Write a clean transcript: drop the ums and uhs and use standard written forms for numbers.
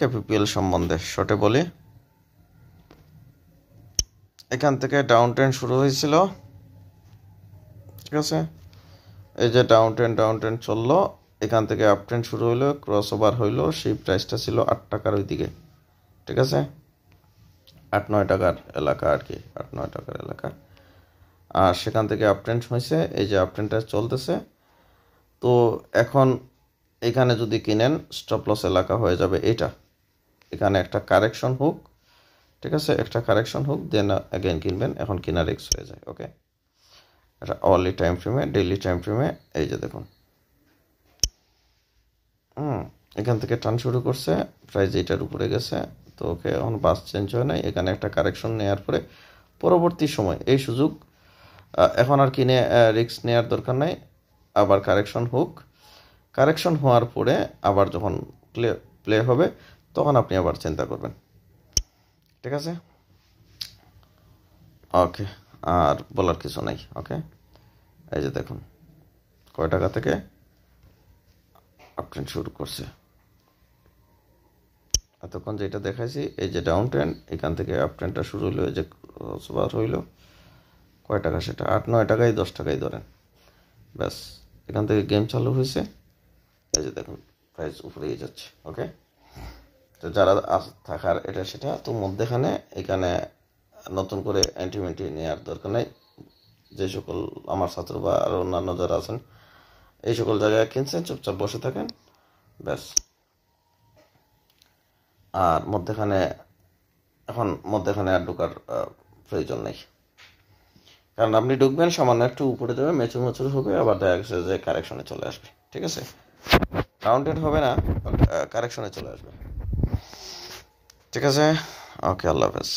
KPPL সম্বন্ধে শর্টে বলি। এখান থেকে ডাউন ট্রেন্ড শুরু হয়েছিল, ঠিক আছে। এই যে ডাউন ট্রেন্ড চললো, এখান থেকে আপ ট্রেন্ড শুরু হইলো, ক্রস ওভার হইলো, সেই প্রাইসটা ছিল 8 টাকার ওই দিকে, ঠিক আছে। 8-9 টাকার এলাকা আর কি, 8-9 টাকার এলাকা। আর সেখান থেকে আপ ট্রেন্ড হয়েছে, এই যে আপ ট্রেন্ডটা চলতেছে। তো এখন এখানে যদি কিনেন স্টপ লস এলাকা হয়ে যাবে এটা, এখানে একটা কারেকশন হোক, ঠিক আছে, একটা কারেকশন হোক, দেন অ্যাগেন কিনবেন, এখন কিনা রিস্ক হয়ে যায়। ওকে, এটা আওয়ারলি টাইম ফ্রেমে, ডেইলি টাইম ফ্রেমে এই যে দেখুন, এখান থেকে টান শুরু করছে, প্রাইস এইটার উপরে গেছে। তো ওকে, এখন বাস চেঞ্জ হয় নাই, এখানে একটা কারেকশন নেওয়ার পরে পরবর্তী সময় এই সুযোগ, এখন আর কিনে রিস্ক নেওয়ার দরকার নাই, আবার কারেকশন হোক, কারেকশন হওয়ার পরে আবার যখন প্লে হবে তখন আপনি আবার চিন্তা করবেন, ঠিক আছে। ওকে, আর বলার কিছু নাই। ওকে, এই যে দেখুন কয় টাকা থেকে আপট্রেন্ড শুরু করছে, এতক্ষণ যেটা দেখাইছি এই যে ডাউন ট্রেন্ড, এখান থেকে আপ ট্রেন্ডটা শুরু হইলো, এই যে ক্রসওভার হইলো, কয় টাকা সেটা 8-9 টাকায় 10 টাকায় ধরেন, ব্যাস এখান থেকে গেম চালু হয়েছে। এই যে দেখুন প্রাইস উপরেই যাচ্ছে। ওকে, তো যারা থাকার এটা সেটা তো মধ্যেখানে, এখানে নতুন করে অ্যান্টিমেন্টি নেওয়ার দরকার নেই। যে সকল আমার ছাত্র বা আরও অন্যান্য যারা আছেন এই সকল জায়গায় কিনছেন, চুপচাপ বসে থাকেন, ব্যাস। আর মধ্যেখানে আর ঢোকার প্রয়োজন নেই, কারণ আপনি ঢুকবেন, সামান্য একটু উপরে যাবে, মেচুর হবে, আবার দেখা গেছে যে কারেকশনে চলে আসবে, ঠিক আছে। কাউন্টেড হবে না, কারেকশনে চলে আসবে, ঠিক আছে। ওকে, আল্লাহ হাফেজ।